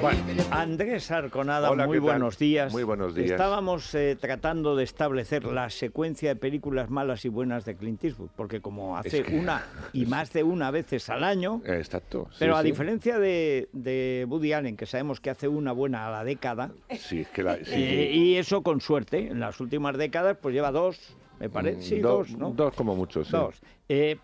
Bueno, Andrés Arconada, Hola, muy ¿qué tal? buenos días. Muy buenos días. Estábamos tratando de establecer la secuencia de películas malas y buenas de Clint Eastwood, porque como hace una y más de una veces al año, Exacto. pero a sí. diferencia de Woody Allen, que sabemos que hace una buena a la década, Sí, es que y eso con suerte, en las últimas décadas pues lleva dos, me parece, sí, dos, ¿no? Dos como mucho, sí. Dos.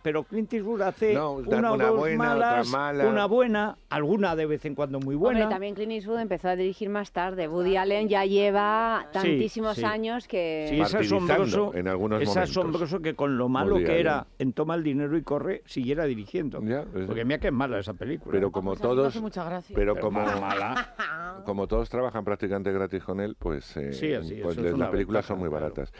Pero Clint Eastwood hace No, una o una dos buena, otra malas, mala. una buena, alguna de vez en cuando muy buena. Hombre, también Clint Eastwood empezó a dirigir más tarde. Woody Allen ya lleva tantísimos sí. años que... Sí, es asombroso, en algunos momentos. asombroso que con lo malo Woody que era Allen. en Toma el dinero y corre, siguiera dirigiendo. Ya, Porque mira que es mala esa película. Pero como Pues a mí me todos, hace mucha gracia. pero como mala. como todos trabajan prácticamente gratis con él, pues, Sí, así, pues eso es una las películas ventaja, son muy claro. baratas.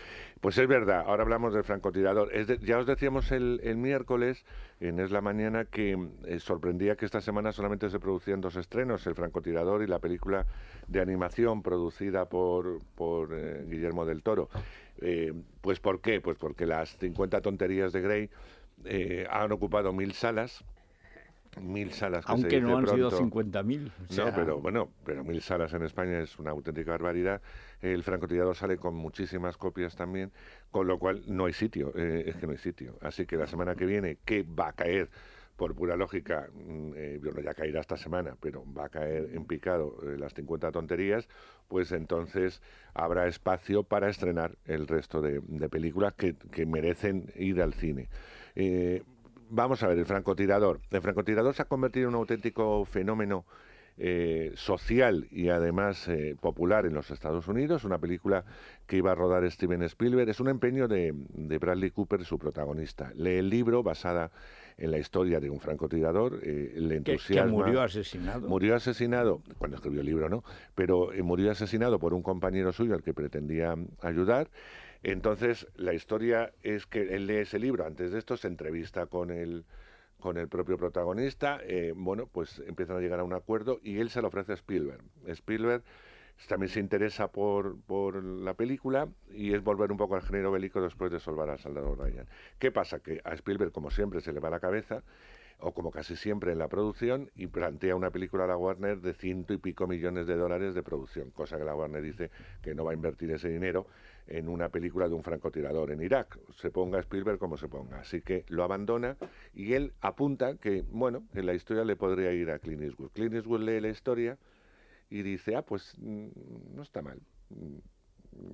Pues es verdad, ahora hablamos del francotirador. Ya os decíamos el miércoles, en Es la Mañana, que sorprendía que esta semana solamente se producían dos estrenos, El francotirador y la película de animación producida por Guillermo del Toro. Pues ¿por qué? Pues porque las 50 tonterías de Grey han ocupado 1000 salas. 1000 salas que Aunque se dice no han sido pronto. 50.000. o sea, No, pero 1000 salas en España es una auténtica barbaridad. El francotirador sale con muchísimas copias también, con lo cual no hay sitio, es que no hay sitio. Así que la semana que viene, que va a caer, por pura lógica, bueno, ya caerá esta semana, pero va a caer en picado las 50 tonterías, pues entonces habrá espacio para estrenar el resto de películas que merecen ir al cine. Vamos a ver, el francotirador. El francotirador se ha convertido en un auténtico fenómeno social y además popular en los Estados Unidos. Una película que iba a rodar Steven Spielberg. Es un empeño de Bradley Cooper, su protagonista. Lee el libro basada en la historia de un francotirador. Le que entusiasma. murió asesinado. Murió asesinado, cuando escribió el libro, ¿no? Pero murió asesinado por un compañero suyo al que pretendía ayudar. Entonces, la historia es que él lee ese libro. Antes de esto se entrevista con el propio protagonista. Bueno, pues empiezan a llegar a un acuerdo y él se lo ofrece a Spielberg. Spielberg también se interesa por la película y es volver un poco al género bélico después de Salvar al Soldado Ryan. ¿Qué pasa? Que a Spielberg, como siempre, se le va la cabeza, o como casi siempre en la producción, y plantea una película a la Warner de $100 y pico millones de producción, cosa que la Warner dice que no va a invertir ese dinero en una película de un francotirador en Irak, se ponga Spielberg como se ponga. Así que lo abandona y él apunta que, bueno, que la historia le podría ir a Clint Eastwood. Clint Eastwood lee la historia y dice, pues no está mal.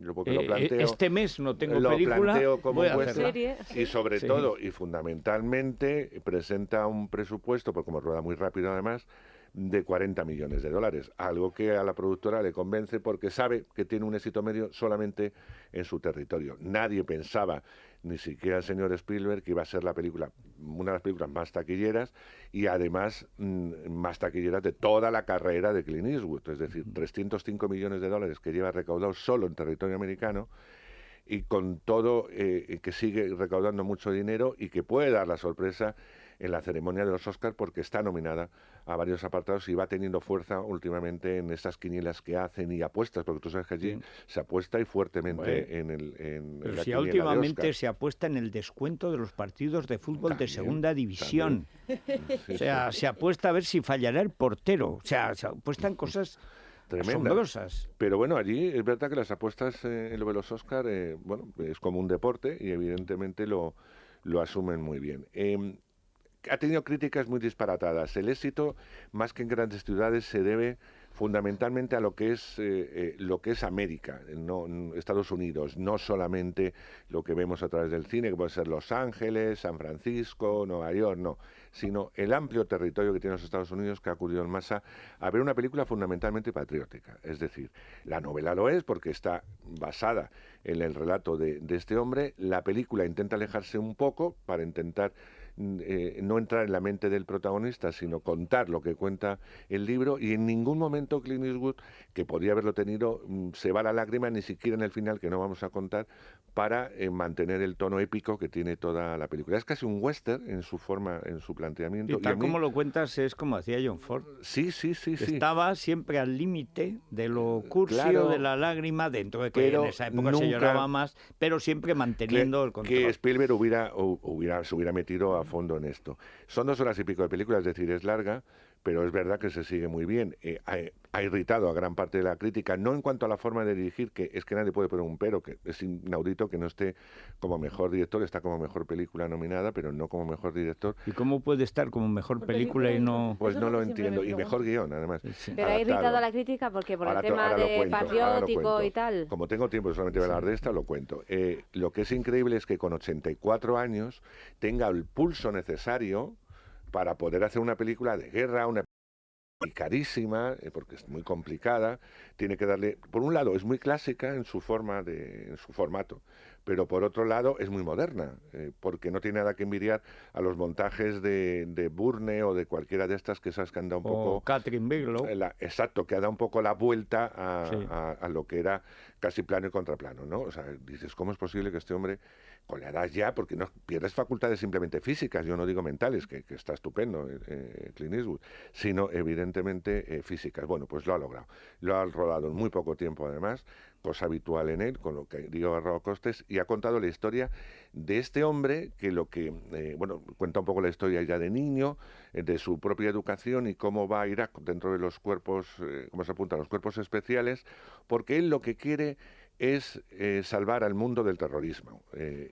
Yo porque lo planteo, este mes no tengo lo película, planteo como voy a muestra, hacerla. Serie. y sobre Sí. todo y fundamentalmente presenta un presupuesto, porque como rueda muy rápido además, de $40 millones, algo que a la productora le convence porque sabe que tiene un éxito medio solamente en su territorio. Nadie pensaba, ni siquiera el señor Spielberg, que iba a ser la película, una de las películas más taquilleras y además más taquilleras de toda la carrera de Clint Eastwood, es decir, $305 millones que lleva recaudado solo en territorio americano, y con todo que sigue recaudando mucho dinero y que puede dar la sorpresa en la ceremonia de los Oscars porque está nominada a varios apartados y va teniendo fuerza últimamente en estas quinielas que hacen y apuestas, porque tú sabes que allí se apuesta y fuertemente en Pero la si quiniela de últimamente Oscar. se apuesta en el descuento de los partidos de fútbol de También, segunda división. Sí, O sea, se apuesta a ver si fallará el portero. O sea, se apuestan cosas Tremenda. asombrosas. Pero bueno, allí es verdad que las apuestas en lo de los Oscar, bueno, es como un deporte y evidentemente lo asumen muy bien. Ha tenido críticas muy disparatadas. El éxito, más que en grandes ciudades, se debe fundamentalmente a lo que es América, no Estados Unidos, no solamente lo que vemos a través del cine, que puede ser Los Ángeles, San Francisco, Nueva York, no, sino el amplio territorio que tienen los Estados Unidos, que ha acudido en masa a ver una película fundamentalmente patriótica. Es decir, la novela lo es porque está basada en el relato de este hombre. La película intenta alejarse un poco para intentar no entrar en la mente del protagonista, sino contar lo que cuenta el libro, y en ningún momento Clint Eastwood, que podría haberlo tenido, se va la lágrima, ni siquiera en el final, que no vamos a contar, para mantener el tono épico que tiene toda la película. Es casi un western en su forma, en su planteamiento. Y tal como lo cuentas, es como hacía John Ford. Sí. Estaba siempre al límite de lo cursi, Claro, de la lágrima, dentro de que en esa época se nunca lloraba más, pero siempre manteniendo el control. Que Spielberg se hubiera metido a fondo en esto. Son 2 horas y pico de película, es decir, es larga, pero es verdad que se sigue muy bien. Ha irritado a gran parte de la crítica, no en cuanto a la forma de dirigir, que es que nadie puede poner un pero, que es inaudito que no esté como mejor director, está como mejor película nominada, pero no como mejor director. ¿Y cómo puede estar como mejor película y no...? Pues no lo entiendo, y mejor guión, además. Sí. Pero ha irritado a la crítica porque por el tema de patriótico y tal. Como tengo tiempo solamente de hablar de esta, lo cuento. Lo que es increíble es que con 84 años tenga el pulso necesario para poder hacer una película de guerra, una y carísima, porque es muy complicada, tiene que darle, por un lado es muy clásica en su forma en su formato, pero por otro lado es muy moderna, porque no tiene nada que envidiar a los montajes de Burne o de cualquiera de estas que esas que han dado un poco... Catherine Bigelow. Exacto, que ha dado un poco la vuelta a lo que era casi plano y contraplano, ¿no? O sea, dices, ¿cómo es posible que este hombre, con la edad ya, porque no pierdes facultades simplemente físicas, yo no digo mentales, que está estupendo Clint Eastwood, sino evidentemente físicas? Bueno, pues lo ha logrado. Lo ha rodado en muy poco tiempo, además, cosa habitual en él, con lo que digo ahorrado costes, y ha contado la historia de este hombre que cuenta un poco la historia ya de niño, de su propia educación y cómo va a Irak dentro de los cuerpos, cómo se apuntan los cuerpos especiales, porque él lo que quiere es salvar al mundo del terrorismo,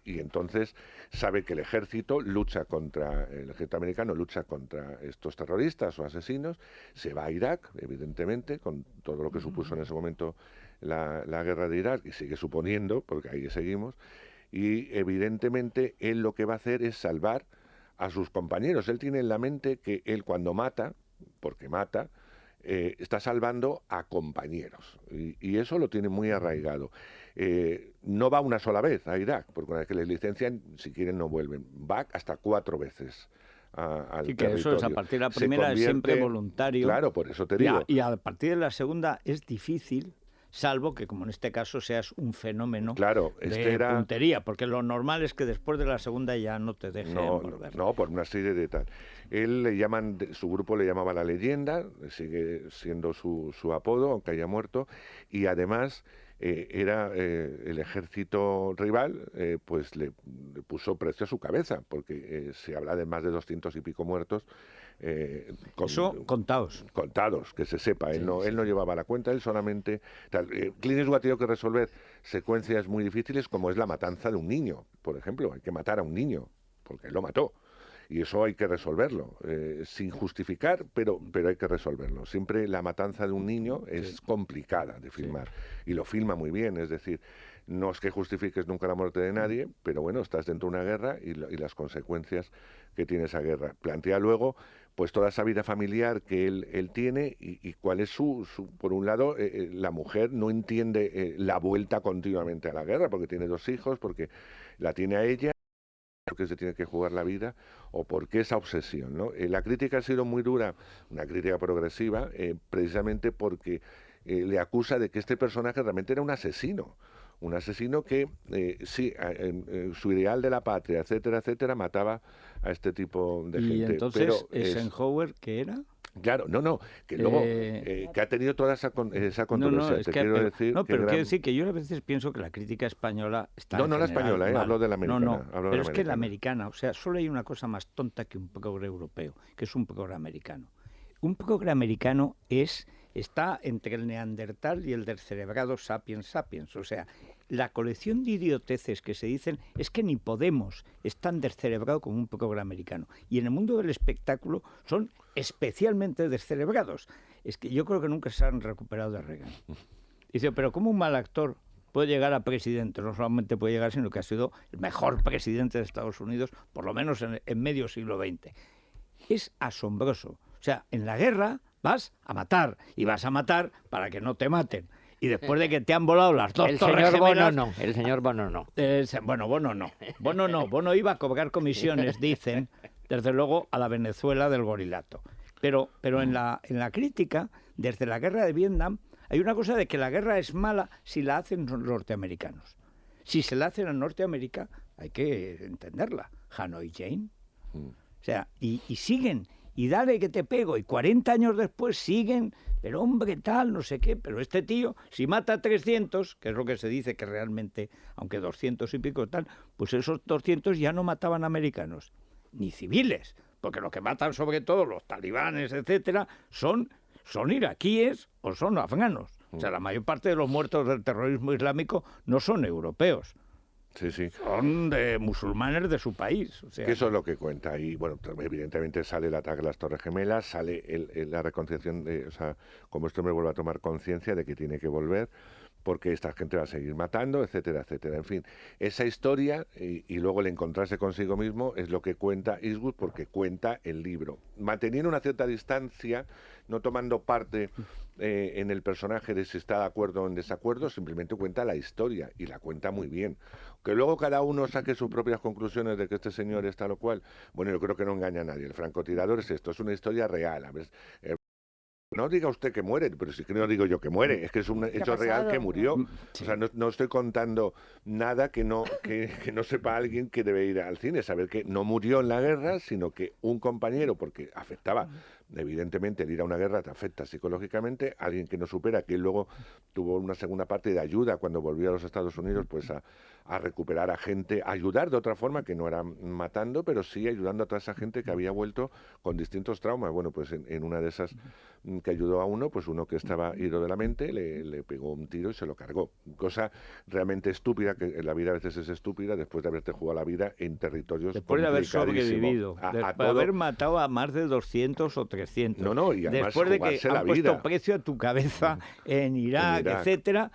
y entonces sabe que el ejército americano lucha contra estos terroristas o asesinos, se va a Irak, evidentemente, con todo lo que supuso en ese momento la guerra de Irak, y sigue suponiendo, porque ahí seguimos, y evidentemente él lo que va a hacer es salvar a sus compañeros. Él tiene en la mente que él cuando mata, porque mata, está salvando a compañeros, y eso lo tiene muy arraigado. No va una sola vez a Irak, porque una vez que les licencian, si quieren no vuelven, va hasta 4 veces al que territorio. Eso es, a partir de la primera es siempre voluntario. Claro, por eso te digo. Y a partir de la segunda es difícil, salvo que, como en este caso, seas un fenómeno de puntería, porque lo normal es que después de la segunda ya no te dejen volver. No, por una serie de tal. Él su grupo le llamaba La Leyenda, sigue siendo su apodo, aunque haya muerto, y además era el ejército rival, pues le puso precio a su cabeza, porque se habla de más de 200 y pico muertos. Eso contados, que se sepa. Él no llevaba la cuenta, él solamente... Clint Eastwood ha tenido que resolver secuencias muy difíciles, como es la matanza de un niño, por ejemplo. Hay que matar a un niño, porque él lo mató. Y eso hay que resolverlo, sin justificar, pero hay que resolverlo. Siempre la matanza de un niño es complicada de filmar, y lo filma muy bien, es decir, no es que justifiques nunca la muerte de nadie, pero bueno, estás dentro de una guerra y las consecuencias que tiene esa guerra. Plantea luego pues toda esa vida familiar que él tiene, y cuál es por un lado, la mujer no entiende la vuelta continuamente a la guerra, porque tiene 2 hijos, porque la tiene a ella, porque se tiene que jugar la vida, o porque esa obsesión, ¿no? La crítica ha sido muy dura, una crítica progresiva, precisamente porque le acusa de que este personaje realmente era un asesino que, su ideal de la patria, etcétera, etcétera, mataba a este tipo de gente. ¿Y entonces Eisenhower qué era? Claro, que luego que ha tenido toda esa controversia. Quiero decir que yo a veces pienso que la crítica española está la española, hablo de la americana. Pero es que la americana, o sea, solo hay una cosa más tonta que un progre europeo, que es un progre americano. Un progre americano está entre el neandertal y el descerebrado sapiens sapiens, o sea, la colección de idioteces que se dicen es que ni Podemos es tan descerebrado como un progre americano. Y en el mundo del espectáculo son especialmente descerebrados. Es que yo creo que nunca se han recuperado de Reagan. Dice, pero ¿cómo un mal actor puede llegar a presidente? No solamente puede llegar, sino que ha sido el mejor presidente de Estados Unidos, por lo menos en medio siglo XX. Es asombroso. O sea, en la guerra vas a matar, y vas a matar para que no te maten. Y después de que te han volado las 2 torres gemelas... El señor Bono no. Bono no. Bono iba a cobrar comisiones, dicen, desde luego, a la Venezuela del gorilato. Pero en la crítica, desde la guerra de Vietnam, hay una cosa de que la guerra es mala si la hacen los norteamericanos. Si se la hacen a Norteamérica, hay que entenderla. Hanoi Jane. O sea, y siguen... Y dale que te pego, y 40 años después siguen, pero hombre, tal, no sé qué, pero este tío, si mata a 300, que es lo que se dice que realmente, aunque 200 y pico tal, pues esos 200 ya no mataban americanos, ni civiles, porque los que matan sobre todo los talibanes, etcétera, son iraquíes o son afganos. O sea, la mayor parte de los muertos del terrorismo islámico no son europeos. Sí, sí. Son de musulmanes de su país. O sea, que eso es lo que cuenta. Y bueno, evidentemente sale el ataque a las Torres Gemelas, sale la reconciliación, o sea, como este hombre vuelve a tomar conciencia de que tiene que volver, porque esta gente va a seguir matando, etcétera, etcétera. En fin, esa historia y luego el encontrarse consigo mismo es lo que cuenta Eastwood, porque cuenta el libro. Manteniendo una cierta distancia, no tomando parte en el personaje de si está de acuerdo o en desacuerdo, simplemente cuenta la historia y la cuenta muy bien. Que luego cada uno saque sus propias conclusiones de que este señor es tal o cual, bueno, yo creo que no engaña a nadie. El francotirador es esto, es una historia real. A ver, no diga usted que muere, pero sí que no digo yo que muere, es que es un hecho real que murió. Sí. O sea, no estoy contando nada que no sepa alguien que debe ir al cine, saber que no murió en la guerra, sino que un compañero, porque afectaba, evidentemente el ir a una guerra te afecta psicológicamente, alguien que no supera, que luego tuvo una segunda parte de ayuda cuando volvió a los Estados Unidos, pues a recuperar a gente, a ayudar de otra forma, que no era matando, pero sí ayudando a toda esa gente que había vuelto con distintos traumas. Bueno, pues en una de esas que ayudó a uno, pues uno que estaba ido de la mente, le pegó un tiro y se lo cargó. Cosa realmente estúpida, que en la vida a veces es estúpida, después de haberte jugado la vida en territorios después de haber sobrevivido, después de haber matado a más de 200 o 300. No, y además después de que han puesto precio a tu cabeza en Irak, etcétera,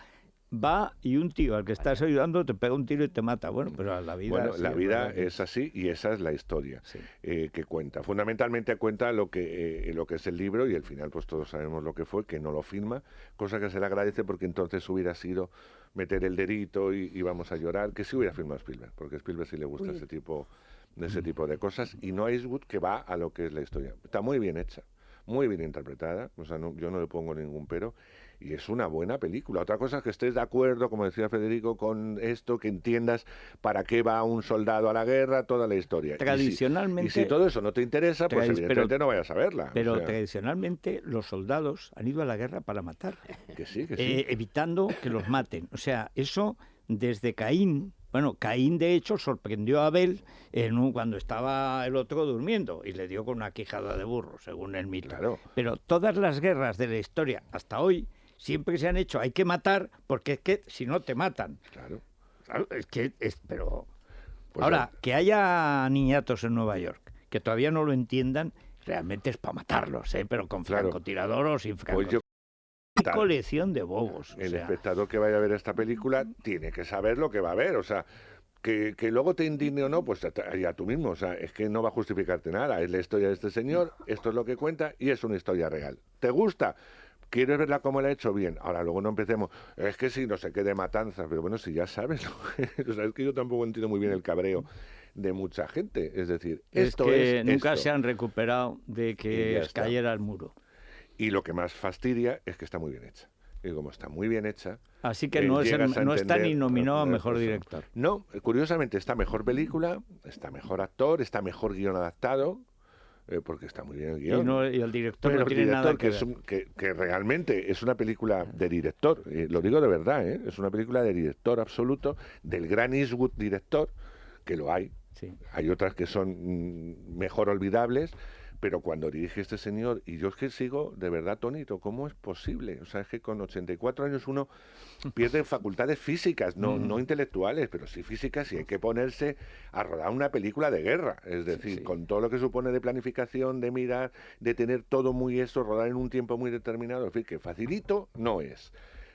va y un tío al que estás ayudando te pega un tiro y te mata. Bueno, pero la vida... Bueno, la vida es así y esa es la historia que cuenta. Fundamentalmente cuenta lo que es el libro y al final pues todos sabemos lo que fue, que no lo firma, cosa que se le agradece porque entonces hubiera sido meter el dedito y vamos a llorar, que sí hubiera firmado Spielberg, porque a Spielberg sí le gusta ese tipo de cosas y no a Eastwood, que va a lo que es la historia. Está muy bien hecha, muy bien interpretada, o sea, yo no le pongo ningún pero, y es una buena película. Otra cosa es que estés de acuerdo, como decía Federico, con esto, que entiendas para qué va un soldado a la guerra, toda la historia. Tradicionalmente... Y si todo eso no te interesa, pues evidentemente no vayas a verla. Pero tradicionalmente los soldados han ido a la guerra para matar. Que sí. Evitando que los maten. O sea, eso desde Caín... Bueno, Caín, de hecho, sorprendió a Abel cuando estaba el otro durmiendo y le dio con una quijada de burro, según el mito. Claro. Pero todas las guerras de la historia hasta hoy siempre se han hecho, hay que matar, porque es que si no te matan. Claro. Pero pues ahora, que haya niñatos en Nueva York que todavía no lo entiendan, realmente es para matarlos, pero con francotirador o sin francotirador. Qué colección de bobos. El espectador que vaya a ver esta película tiene que saber lo que va a ver, o sea, que luego te indigne o no, pues ya tú mismo, o sea, es que no va a justificarte nada, es la historia de este señor, esto es lo que cuenta y es una historia real. ¿Te gusta? ¿Quieres verla como la ha hecho? Bien. Ahora, luego no empecemos, es que sí, no sé qué de matanza, pero bueno, si ya sabes, o sea, es que yo tampoco entiendo muy bien el cabreo de mucha gente, es decir, esto es nunca esto. Se han recuperado de que cayera el muro. Y lo que más fastidia es que está muy bien hecha. Y como está muy bien hecha... Así que no está ni nominado a Mejor Director. No, curiosamente está mejor película, está mejor actor, está mejor guión adaptado, porque está muy bien el guión. Y el director pero no tiene nada que ver. Que realmente es una película de director, lo digo de verdad, es una película de director absoluto, del gran Eastwood director, que lo hay. Sí. Hay otras que son mejor olvidables, pero cuando dirige este señor, y yo es que sigo de verdad atónito, ¿cómo es posible? O sea, es que con 84 años uno pierde facultades físicas, no intelectuales, pero sí físicas, y hay que ponerse a rodar una película de guerra, es decir, con todo lo que supone de planificación, de mirar, de tener todo muy rodar en un tiempo muy determinado, en fin, que facilito no es.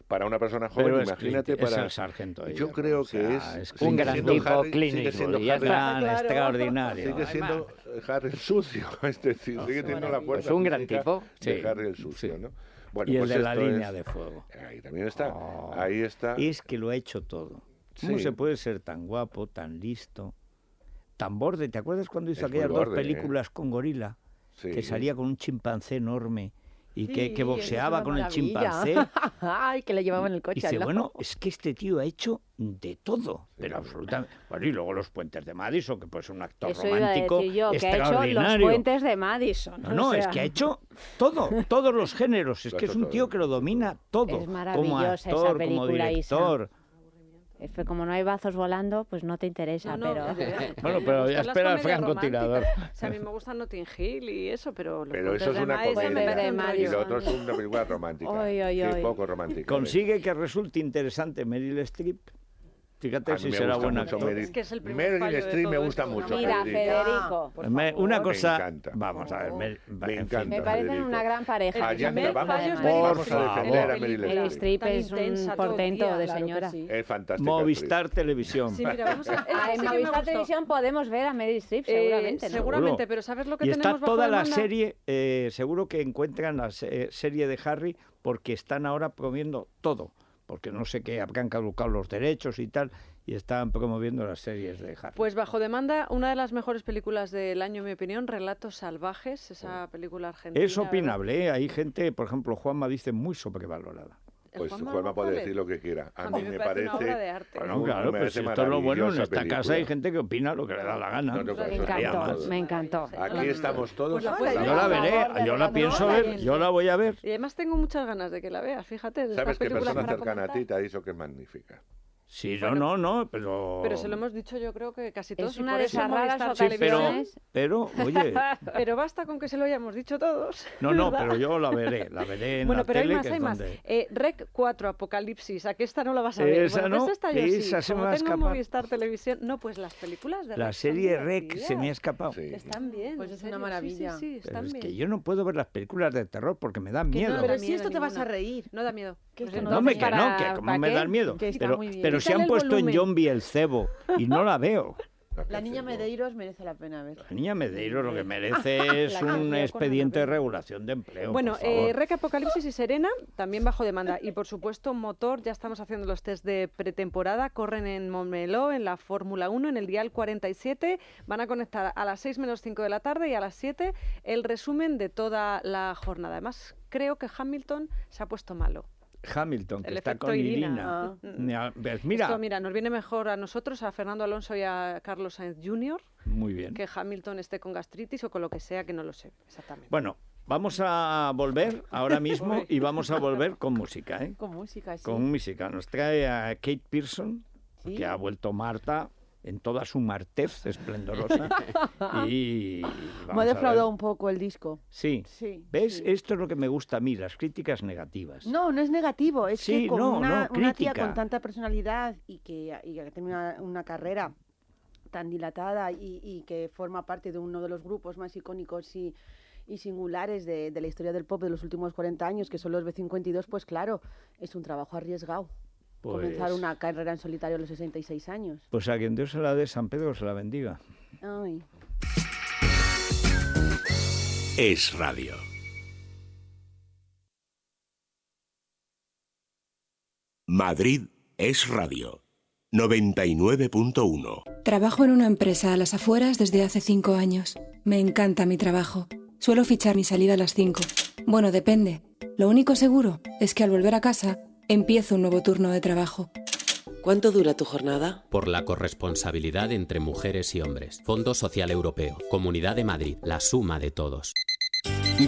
Para una persona joven, pero imagínate, es el sargento. Yo creo que es un gran tipo clínico, extraordinario. Sigue siendo Harry el sucio, es decir, sigue teniendo la fuerza. Es un gran tipo. De Harry el sucio, ¿no? Bueno, y el pues de la línea de fuego. Ahí también está. Ahí está. Es que lo ha hecho todo. ¿Cómo se puede ser tan guapo, tan listo, tan borde? ¿Te acuerdas cuando hizo aquellas dos películas con gorila? Sí. Que salía con un chimpancé enorme. Y que boxeaba con el chimpancé. Ay, que le llevaba en el coche. Y dice, bueno, es que este tío ha hecho de todo, pero absolutamente. Bueno, y luego los puentes de Madison, que pues un actor romántico yo, extraordinario. Que ha hecho los puentes de Madison. No, es que ha hecho todo, todos los géneros. Es que es un tío que lo domina todo. Es maravillosa como actor, esa película, como director. Como no hay bazos volando, pues no te interesa, No, pero... Bueno, pero ya espera el francotirador. O sea, a mí me gusta Notting Hill y eso, pero... Pero eso es una comedia y lo otro es una película romántica. Qué poco romántica. Consigue que resulte interesante Meryl Streep. Fíjate si será buena actor. Es que es el primer Meryl Streep me gusta mucho. Mira, Federico, una cosa... Me encanta. Vamos a ver, Me encanta. me parecen una gran pareja. Vamos a defender a Meryl Meryl Streep. Streep es un portento de señora. Es fantástico. Movistar Televisión. Sí, mira, vamos a... En Movistar Televisión podemos ver a Meryl Streep, seguramente, ¿no? Seguramente, pero ¿sabes lo que y tenemos está toda bajo la demanda? serie, seguro que encuentran la serie de Harry porque están ahora promoviendo todo, porque no sé qué, habrán caducado los derechos y tal, y están promoviendo las series de Harry. Pues bajo demanda, una de las mejores películas del año, en mi opinión, Relatos Salvajes, esa película argentina. Es opinable, ¿eh? Hay gente, por ejemplo, Juanma dice muy sobrevalorada. Pues Juanma puede decir lo que quiera. A mí me parece una obra de arte. Bueno, claro, pues esto es lo bueno, en esta casa hay gente que opina lo que le da la gana. Me encantó. Aquí estamos todos. Pues yo la veré, yo la pienso ver, yo la voy a ver. Y además tengo muchas ganas de que la veas, fíjate. ¿Sabes qué persona cercana a ti te ha dicho que es magnífica? Sí, Bueno, no, pero... Pero se lo hemos dicho yo creo que casi todos. Es y una por de eso esas raras Movistar ocasiones. Pero, oye... Pero basta con que se lo hayamos dicho todos. No, ¿verdad? pero yo la veré en bueno, la pero tele, hay más, que hay es más. donde... Rec 4, Apocalipsis, ¿a qué esta no la vas a ver? Esa Bueno, no, pues esta yo esa sí. se me Como va a tengo escapar. Movistar Televisión... No, pues las películas de La Rec son serie Rec divertidas. se me ha escapado. Sí. Están bien. Pues en es una serio, maravilla. Sí, Pero están es bien. que yo no puedo ver las películas de terror porque me dan miedo. no, Pero da si miedo esto te vas a ninguna. reír. No da miedo. Que es Pues que no, No entonces, me que no, ¿para- que como para me qué? dan miedo. Que está Pero, muy bien. pero si Quítale han el puesto en volumen. Zombie el cebo y no la veo. La niña Medeiros merece la pena ver. La niña Medeiros lo que merece es un expediente de regulación de empleo. Bueno, por favor. Rec, Apocalipsis y Serena también bajo demanda. Y por supuesto, Motor, ya estamos haciendo los test de pretemporada. Corren en Montmeló, en la Fórmula 1, en el dial 47. Van a conectar a las 6 menos 5 de la tarde y a las 7 el resumen de toda la jornada. Además, creo que Hamilton se ha puesto malo. Hamilton, que El está efecto con Irina. Irina. ¿Ves? Mira, Esto, mira, nos viene mejor a nosotros, a Fernando Alonso y a Carlos Sainz Jr., muy bien. que Hamilton esté con gastritis o con lo que sea, que no lo sé exactamente. Bueno, vamos a volver ahora mismo y vamos a volver con música, ¿eh? Con música, sí. Con música. Nos trae a Kate Pearson, Sí. que ha vuelto Marta en toda su martez esplendorosa. Y Me vamos ha a ver. defraudado un poco el disco. Sí. Sí. ¿Ves? sí. Esto es lo que me gusta a mí, las críticas negativas. No, no es negativo. Es Sí, que con no, una tía crítica. con tanta personalidad y que tiene una carrera tan dilatada y que forma parte de uno de los grupos más icónicos y singulares de la historia del pop de los últimos 40 años, que son los B52, pues claro, es un trabajo arriesgado. Comenzar una carrera en solitario a los 66 años. Pues a quien Dios se la dé, San Pedro se la bendiga. Ay. Es Radio. Madrid es Radio. 99.1. Trabajo en una empresa a las afueras desde hace 5 años. Me encanta mi trabajo. Suelo fichar mi salida a las 5. Bueno, depende. Lo único seguro es que al volver a casa empiezo un nuevo turno de trabajo. ¿Cuánto dura tu jornada? Por la corresponsabilidad entre mujeres y hombres. Fondo Social Europeo. Comunidad de Madrid. La suma de todos.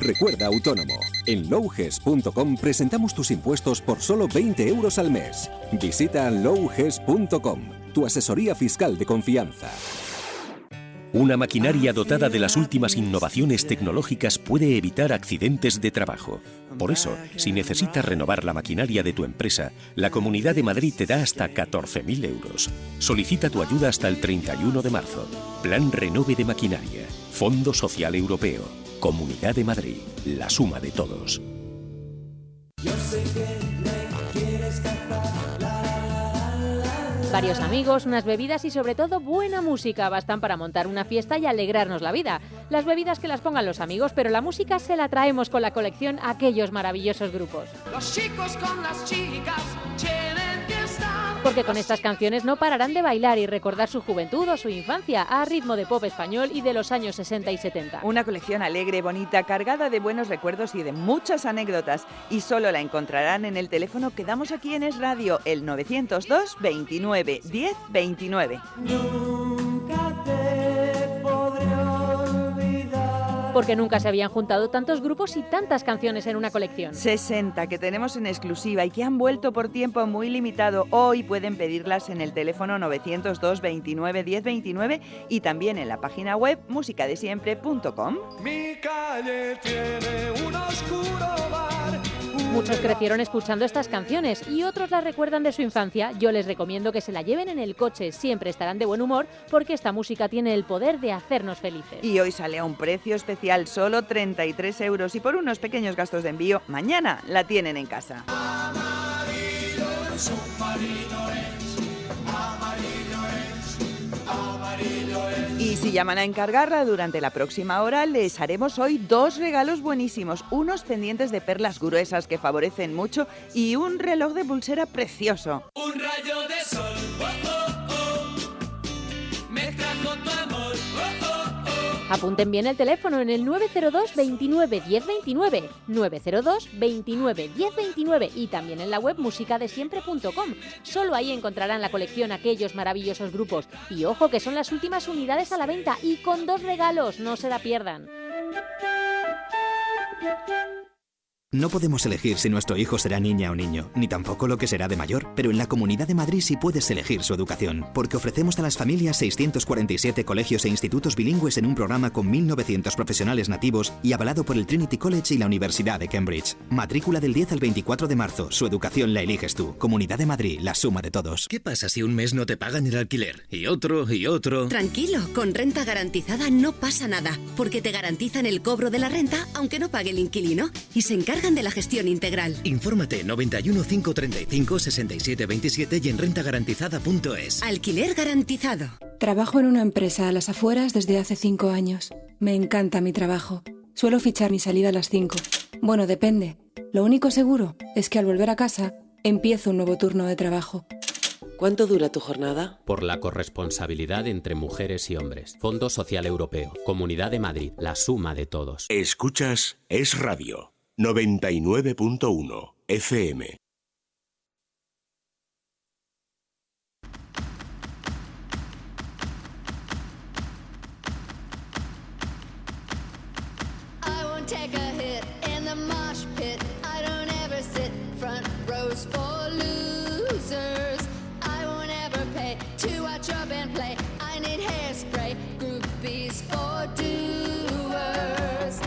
Recuerda Autónomo. En lowges.com presentamos tus impuestos por solo 20 euros al mes. Visita lowges.com, tu asesoría fiscal de confianza. Una maquinaria dotada de las últimas innovaciones tecnológicas puede evitar accidentes de trabajo. Por eso, si necesitas renovar la maquinaria de tu empresa, la Comunidad de Madrid te da hasta 14.000 euros. Solicita tu ayuda hasta el 31 de marzo. Plan Renove de Maquinaria. Fondo Social Europeo. Comunidad de Madrid. La suma de todos. Varios amigos, unas bebidas y sobre todo buena música bastan para montar una fiesta y alegrarnos la vida. Las bebidas que las pongan los amigos, pero la música se la traemos con la colección a aquellos maravillosos grupos. Los chicos con las chicas tienen que estar. Porque con estas canciones no pararán de bailar y recordar su juventud o su infancia a ritmo de pop español y de los años 60 y 70. Una colección alegre, bonita, cargada de buenos recuerdos y de muchas anécdotas. Y solo la encontrarán en el teléfono que damos aquí en Es Radio, el 902 29 10 29. Nunca te podré olvidar. porque nunca se habían juntado tantos grupos y tantas canciones en una colección. 60 que tenemos en exclusiva y que han vuelto por tiempo muy limitado. Hoy pueden pedirlas en el teléfono 902 29 10 29 y también en la página web musicadesiempre.com. Mi calle tiene un oscuro bar. Muchos crecieron escuchando estas canciones y otros las recuerdan de su infancia. Yo les recomiendo que se la lleven en el coche, siempre estarán de buen humor porque esta música tiene el poder de hacernos felices. Y hoy sale a un precio especial, solo 33 euros y por unos pequeños gastos de envío, mañana la tienen en casa. Amarillo es submarino es, amarillo es, amarillo es. Y si llaman a encargarla durante la próxima hora, les haremos hoy 2 regalos buenísimos. Unos pendientes de perlas gruesas que favorecen mucho y un reloj de pulsera precioso. Un rayo de sol, oh, oh, oh. Mezcla con tu amor, oh, oh, oh. Apunten bien el teléfono en el 902 29 10 29, 902 29 10 29 y también en la web musicadesiempre.com. Solo ahí encontrarán la colección aquellos maravillosos grupos. Y ojo que son las últimas unidades a la venta y con 2 regalos, no se la pierdan. No podemos elegir si nuestro hijo será niña o niño, ni tampoco lo que será de mayor, pero en la Comunidad de Madrid sí puedes elegir su educación, porque ofrecemos a las familias 647 colegios e institutos bilingües en un programa con 1.900 profesionales nativos y avalado por el Trinity College y la Universidad de Cambridge. Matrícula del 10 al 24 de marzo, su educación la eliges tú. Comunidad de Madrid, la suma de todos. ¿Qué pasa si un mes no te pagan el alquiler? Y otro, y otro... Tranquilo, con renta garantizada no pasa nada, porque te garantizan el cobro de la renta aunque no pague el inquilino y se encargan de la gestión integral. Infórmate 91 535 67 27 y en rentagarantizada.es. Alquiler garantizado. Trabajo en una empresa a las afueras desde hace 5 años. Me encanta mi trabajo. Suelo fichar mi salida a las 5. Bueno, depende. Lo único seguro es que al volver a casa empiezo un nuevo turno de trabajo. ¿Cuánto dura tu jornada? Por la corresponsabilidad entre mujeres y hombres. Fondo Social Europeo. Comunidad de Madrid. La suma de todos. Escuchas Es Radio. 99.1 FM. I won't take a hit in the mosh pit. I don't ever sit front rows for losers. I won't ever pay to watch your band play. I need hairspray, groupies for doers.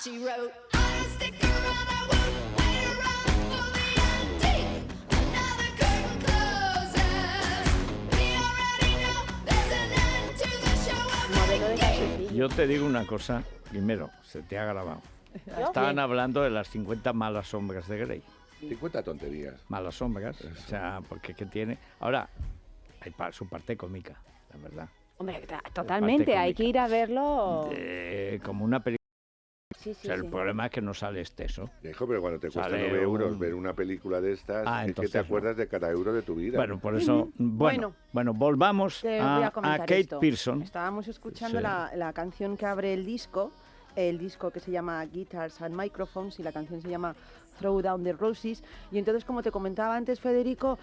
She wrote, I stick around, I won't wait around for the ending. Another curtain closes. We already know there's an end to the show. Yo te digo una cosa, primero, se te ha grabado. Estaban hablando de las 50 malas sombras de Grey. 50 tonterías. Malas sombras, o sea, porque ¿qué tiene? Ahora, hay su parte cómica, la verdad. Hombre, totalmente, hay que ir a verlo. Como una película. Sí, o sea, el problema es que no sale exceso. Hijo, pero cuando te cuesta 9 euros ver una película de estas, es que te acuerdas de cada euro de tu vida. Bueno, por eso, bueno, volvamos a Kate esto. Pearson. Estábamos escuchando la canción que abre el disco que se llama Guitars and Microphones y la canción se llama Throw Down the Roses. Y entonces, como te comentaba antes, Federico,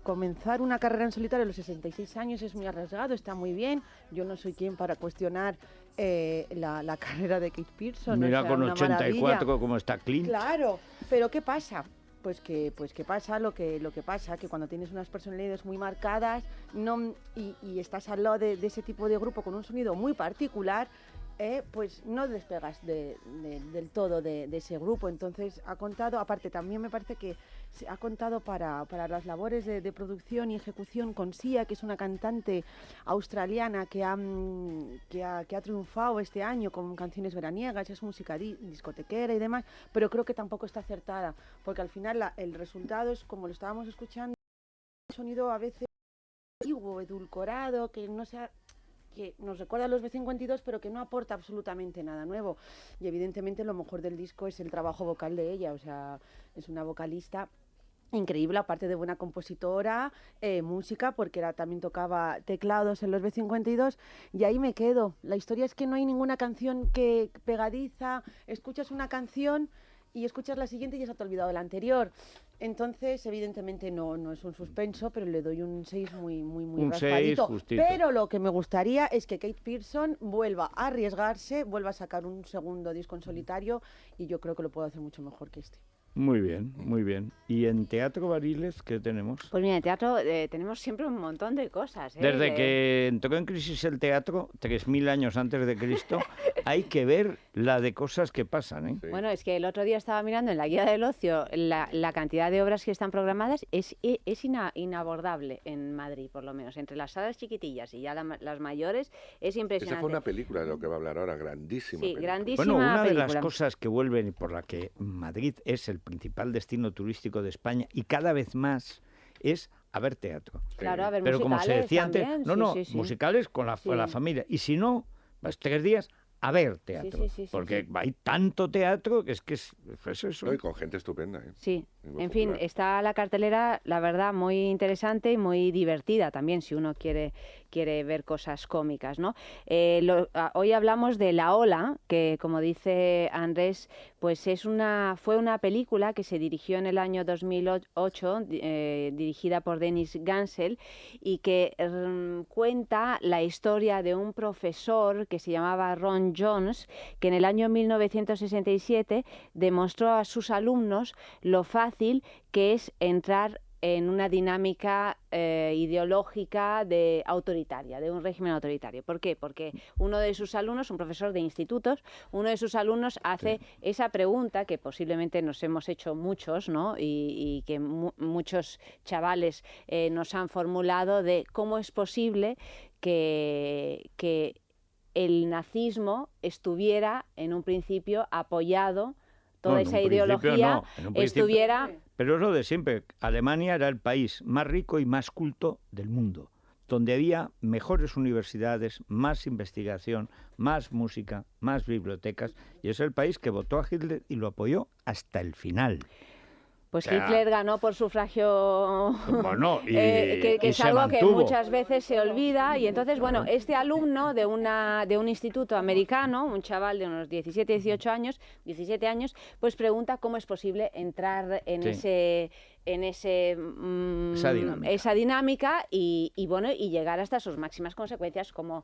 comenzar una carrera en solitario a los 66 años es muy arriesgado, está muy bien. Yo no soy quien para cuestionar la carrera de Kate Pearson. Mira, o sea, con 84 maravilla. como está Clint. Claro, pero ¿qué pasa? Pues que pasa lo que pasa, que cuando tienes unas personalidades muy marcadas y estás al lado de ese tipo de grupo con un sonido muy particular, pues no despegas del todo de ese grupo. Entonces ha contado, aparte también me parece que ha contado para las labores de producción y ejecución con Sia, que es una cantante australiana que ha triunfado este año con canciones veraniegas, es música discotequera y demás, pero creo que tampoco está acertada, porque al final el resultado es, como lo estábamos escuchando, un sonido a veces antiguo, edulcorado, que no sea que nos recuerda a los B52, pero que no aporta absolutamente nada nuevo. Y evidentemente lo mejor del disco es el trabajo vocal de ella, o sea, es una vocalista increíble, aparte de buena compositora, música, porque también tocaba teclados en los B52, y ahí me quedo. La historia es que no hay ninguna canción que pegadiza, escuchas una canción y escuchas la siguiente y ya se te ha olvidado la anterior. Entonces, evidentemente no es un suspenso, pero le doy un 6 muy Un 6 raspadito. justito. Pero lo que me gustaría es que Kate Pearson vuelva a arriesgarse, vuelva a sacar un segundo disco en solitario, y yo creo que lo puedo hacer mucho mejor que este. Muy bien, muy bien. ¿Y en Teatro Bariles qué tenemos? Pues mira, en teatro tenemos siempre un montón de cosas. Desde que entró en crisis el teatro, 3000 años antes de Cristo, hay que ver la de cosas que pasan, ¿eh? Bueno, es que el otro día estaba mirando en la guía del ocio la cantidad de obras que están programadas, es inabordable en Madrid, por lo menos. Entre las salas chiquitillas y ya las mayores, es impresionante. Esa fue una película de lo que va a hablar ahora, grandísima. Sí, película. grandísima Bueno, una de película. las cosas que vuelven y por la que Madrid es el principal destino turístico de España y cada vez más es a ver teatro. Claro, a ver Pero como se musicales decía antes, también, sí. musicales con la familia. Y si no, vas 3 días a ver teatro. Sí, porque hay tanto teatro que es eso. No, y con gente estupenda, ¿eh? Sí, Muy en fin, popular. está la cartelera, la verdad, muy interesante y muy divertida también, si uno quiere ver cosas cómicas, ¿no? Hoy hablamos de La Ola, que como dice Andrés, pues fue una película que se dirigió en el año 2008, dirigida por Denis Gansel, y que cuenta la historia de un profesor que se llamaba Ron Jones, que en el año 1967 demostró a sus alumnos lo fácil que es entrar en una dinámica ideológica autoritaria, de un régimen autoritario. ¿Por qué? Porque uno de sus alumnos, un profesor de institutos, uno de sus alumnos hace esa pregunta que posiblemente nos hemos hecho muchos, ¿no? Y que muchos chavales nos han formulado, de cómo es posible que el nazismo estuviera en un principio apoyado, toda esa ideología estuviera... Pero es lo de siempre. Alemania era el país más rico y más culto del mundo, donde había mejores universidades, más investigación, más música, más bibliotecas, y es el país que votó a Hitler y lo apoyó hasta el final. Pues O sea, Hitler ganó por sufragio, bueno, que y es se algo que mantuvo. muchas veces se olvida. Y entonces, bueno, este alumno de un instituto americano, un chaval de unos 17 años, pues pregunta cómo es posible entrar en esa dinámica y llegar hasta sus máximas consecuencias, como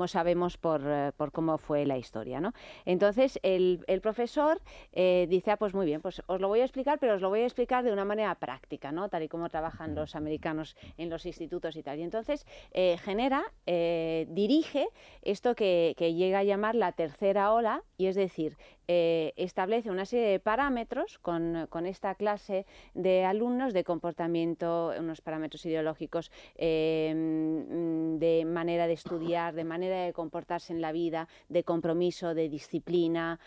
sabemos por cómo fue la historia, ¿no? Entonces el profesor dice, pues muy bien, pues os lo voy a explicar, pero os lo voy a explicar de una manera práctica, ¿no? Tal y como trabajan los americanos en los institutos y tal. Y entonces dirige esto que llega a llamar la tercera ola, y es decir, establece una serie de parámetros con esta clase de alumnos de comportamiento, unos parámetros ideológicos, de manera de estudiar, de manera de comportarse en la vida, de compromiso, de disciplina,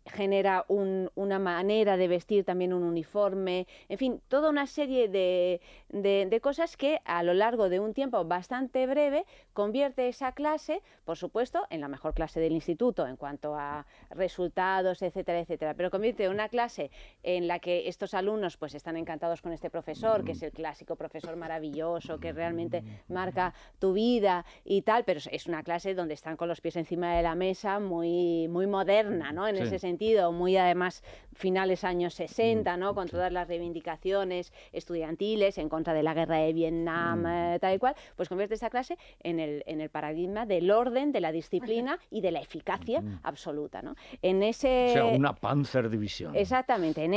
genera una manera de vestir, también un uniforme, en fin, toda una serie de cosas que a lo largo de un tiempo bastante breve convierte esa clase, por supuesto, en la mejor clase del instituto en cuanto a resultados, etcétera, etcétera, pero convierte en una clase en la que estos alumnos pues están encantados con este profesor, que es el clásico profesor maravilloso, que realmente marca tu vida y tal, pero es una clase donde están con los pies encima de la mesa, muy moderna, ¿no? En ese sentido, muy además finales años 60, ¿no? Con todas las reivindicaciones estudiantiles en contra de la guerra de Vietnam, tal y cual, pues convierte esa clase en el paradigma del orden, de la disciplina y de la eficacia absoluta, ¿no? O sea, una Panzerdivisión. Exactamente, en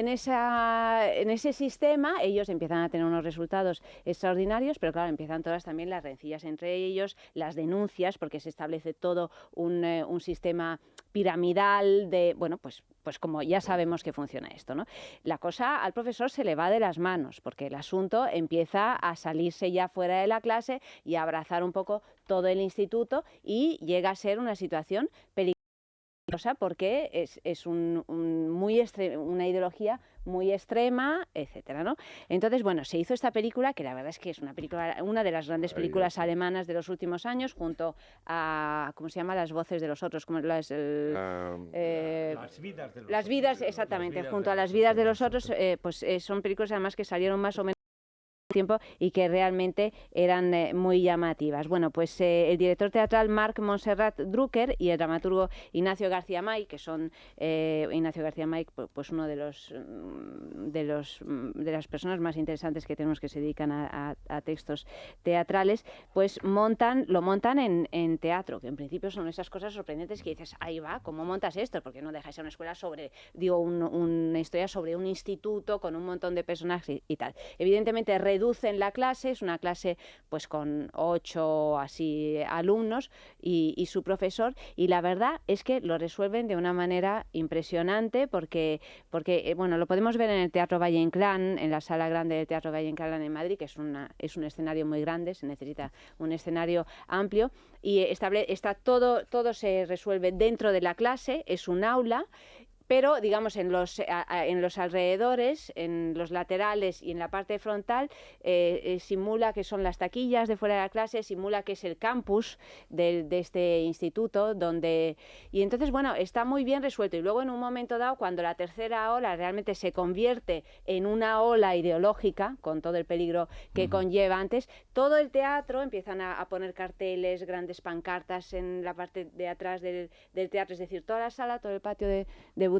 ese sistema ellos empiezan a tener unos resultados extraordinarios, pero claro, empiezan todas también las rencillas entre ellos, las denuncias, porque se establece todo un sistema piramidal de, bueno, pues como ya sabemos que funciona esto, ¿no? La cosa al profesor se le va de las manos, porque el asunto empieza a salirse ya fuera de la clase y a abrazar un poco todo el instituto, y llega a ser una situación peligrosa. porque es una ideología muy extrema, etcétera, ¿no? Entonces, bueno, se hizo esta película, que la verdad es que es una de las grandes películas alemanas de los últimos años, junto a, ¿cómo se llama? Las voces de los otros, como las vidas de los las vidas, otros, exactamente, las vidas junto de a las los vidas de los otros, pues son películas además que salieron más o menos tiempo y que realmente eran muy llamativas. Bueno, pues el director teatral Marc Montserrat Drucker y el dramaturgo Ignacio García May, que son Ignacio García May, pues uno de las personas más interesantes que tenemos que se dedican a textos teatrales, pues lo montan en teatro, que en principio son esas cosas sorprendentes que dices, ahí va, ¿cómo montas esto? Porque no dejas a una escuela una historia sobre un instituto con un montón de personajes y tal. Evidentemente reducen la clase, es una clase pues con 8 así alumnos y su profesor, y la verdad es que lo resuelven de una manera impresionante porque bueno, lo podemos ver en el Teatro Valle Inclán, en la sala grande del Teatro Valle Inclán en Madrid, que es un escenario muy grande, se necesita un escenario amplio, y todo se resuelve dentro de la clase, es un aula. Pero, digamos, en los alrededores, en los laterales y en la parte frontal, simula que son las taquillas de fuera de la clase, simula que es el campus de este instituto, y entonces, bueno, está muy bien resuelto. Y luego, en un momento dado, cuando la tercera ola realmente se convierte en una ola ideológica, con todo el peligro que conlleva antes, todo el teatro empiezan a poner carteles, grandes pancartas en la parte de atrás del teatro, es decir, toda la sala, todo el patio de butacas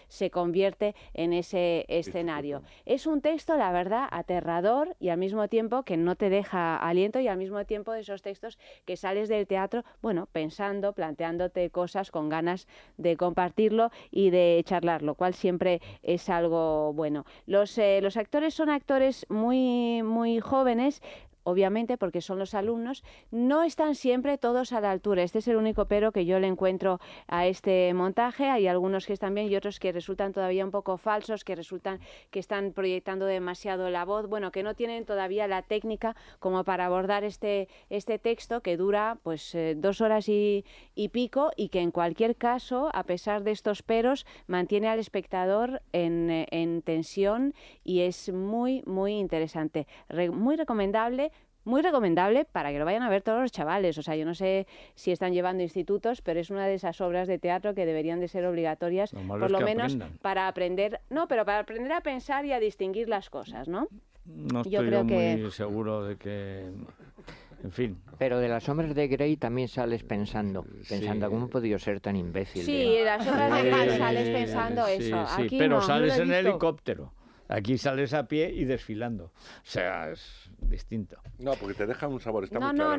se convierte en ese escenario. Es un texto, la verdad, aterrador y al mismo tiempo que no te deja aliento, y al mismo tiempo de esos textos que sales del teatro, bueno, pensando, planteándote cosas con ganas de compartirlo y de charlar, lo cual siempre es algo bueno. Los actores son actores muy, muy jóvenes, obviamente, porque son los alumnos, no están siempre todos a la altura. Este es el único pero que yo le encuentro a este montaje. Hay algunos que están bien y otros que resultan todavía un poco falsos, que están proyectando demasiado la voz, bueno, que no tienen todavía la técnica como para abordar este texto, que dura pues 2 horas y pico, y que en cualquier caso, a pesar de estos peros, mantiene al espectador en tensión, y es muy, muy interesante. Muy recomendable para que lo vayan a ver todos los chavales. O sea, yo no sé si están llevando institutos, pero es una de esas obras de teatro que deberían de ser obligatorias, por lo menos para aprender, para aprender a pensar y a distinguir las cosas, ¿no? No estoy muy seguro de que... En fin. Pero de las sombras de Grey también sales pensando ¿cómo he podido ser tan imbécil? Sí, de las sombras de Grey sales pensando eso. Sí, aquí pero no, sales no en helicóptero. Aquí sales a pie y desfilando. O sea, es distinto. No, porque te deja un sabor. Está muy claro